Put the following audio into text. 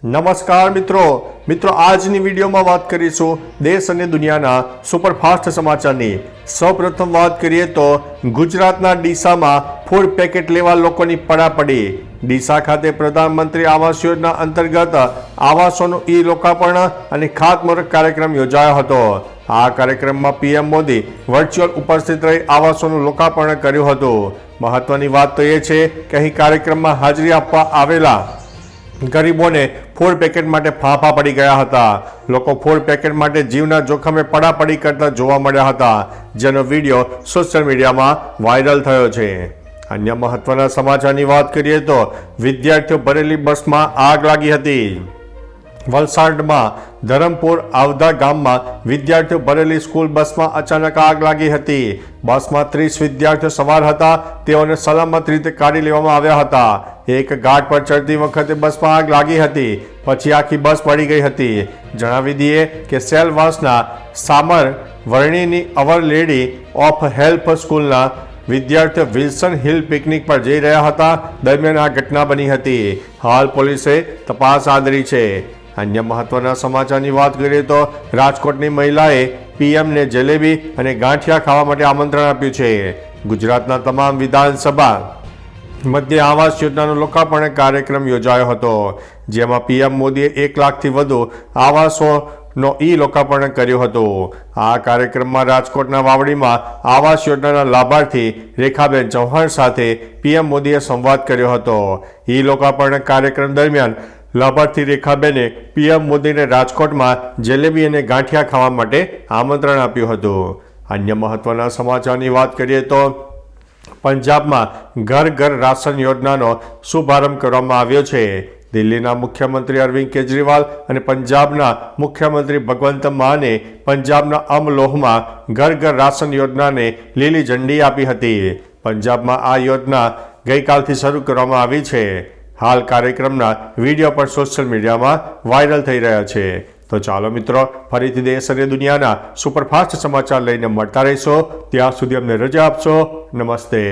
નમસ્કાર મિત્રો આજની વિડીયોમાં વાત કરીશું દેશ અને દુનિયાના સુપરફાસ્ટ સમાચારની। સૌપ્રથમ વાત કરીએ તો ગુજરાતના ડીસામાં ફૂડ પેકેટ લેવા લોકોની પડાપડી। ડીસા ખાતે પ્રધાનમંત્રી આવાસ યોજના અંતર્ગત આવાસોનું ઈ લોકાર્પણ અને ખાતમુહૂર્ત કાર્યક્રમ યોજાયો હતો। આ કાર્યક્રમમાં પીએમ મોદી વર્ચ્યુઅલ ઉપસ્થિત રહી આવાસોનું લોકાર્પણ કર્યું હતું। મહત્વની વાત તો એ છે કે અહીં કાર્યક્રમમાં હાજરી આપવા આવેલા ગરીબોને ફૂડ પેકેટ માટે ફાંફા પડી ગયા હતા। લોકો ફૂડ પેકેટ માટે જીવના જોખમે પડાપડી કરતા જોવા મળ્યા હતા, જેનો વિડીયો સોશિયલ મીડિયામાં વાયરલ થયો છે। અન્ય મહત્વના સમાચારની વાત કરીએ તો વિદ્યાર્થીઓ ભરેલી બસમાં આગ લાગી હતી। વલસાડમાં ધરમપુર આવધા ગામમાં વિદ્યાર્થીઓ ભરેલી સ્કૂલ બસમાં અચાનક આગ લાગી હતી। બસમાં 30 વિદ્યાર્થીઓ સવાર હતા, તેઓને સલામત રીતે કાઢી લેવામાં આવ્યા હતા। એક ઘાટ પર ચડતી વખતે બસમાં આગ લાગી હતી, પછી આખી બસ પડી ગઈ હતી। જણાવી દઈએ કે સેલવાસના સામર વર્ણીની અવર લેડી ઓફ હેલ્પ સ્કૂલના વિદ્યાર્થીઓ વિલ્સન હિલ પિકનિક પર જઈ રહ્યા હતા, દરમિયાન આ ઘટના બની હતી। હાલ પોલીસે તપાસ આદરી છે। અન્ય મહત્વના સમાચારની વાત કરીએ તો રાજકોટની મહિલાએ પીએમને જલેબી અને ગાંઠિયા ખાવા માટે આમંત્રણ આપ્યું છે। ગુજરાતના તમામ વિધાનસભા મધ્ય આવાસ યોજનાનો લોકાર્પણ કાર્યક્રમ યોજાયો હતો, જેમાં પીએમ મોદીએ 1 લાખથી વધુ આવાસોનો ઈ લોકાર્પણ કર્યું હતું। આ કાર્યક્રમમાં રાજકોટના વાવડીમાં આવાસ યોજનાના લાભાર્થી રેખાબેન ચૌહાણ સાથે પીએમ મોદીએ સંવાદ કર્યો હતો। ઈ લોકાર્પણ કાર્યક્રમ દરમિયાન લાભાર્થી રેખાબેને પીએમ મોદીને રાજકોટમાં જલેબી અને ગાંઠિયા ખાવા માટે આમંત્રણ આપ્યું હતું। અન્ય મહત્વના સમાચારની વાત કરીએ તો પંજાબમાં ઘર ઘર રાશન યોજનાનો શુભારંભ કરવામાં આવ્યો છે। દિલ્હીના મુખ્યમંત્રી અરવિંદ કેજરીવાલ અને પંજાબના મુખ્યમંત્રી ભગવંત માને પંજાબના અમલોહમાં ઘર ઘર રાશન યોજનાને લીલી ઝંડી આપી હતી। પંજાબમાં આ યોજના ગઈકાલથી શરૂ કરવામાં આવી છે। હાલ કાર્યક્રમના વિડીયો પણ સોશિયલ મીડિયામાં વાયરલ થઈ રહ્યા છે। તો ચાલો મિત્રો, ફરીથી દેશ અને દુનિયાના સુપરફાસ્ટ સમાચાર લઈને મળતા રહીશો। ત્યાં સુધી અમને રજા આપશો। નમસ્તે।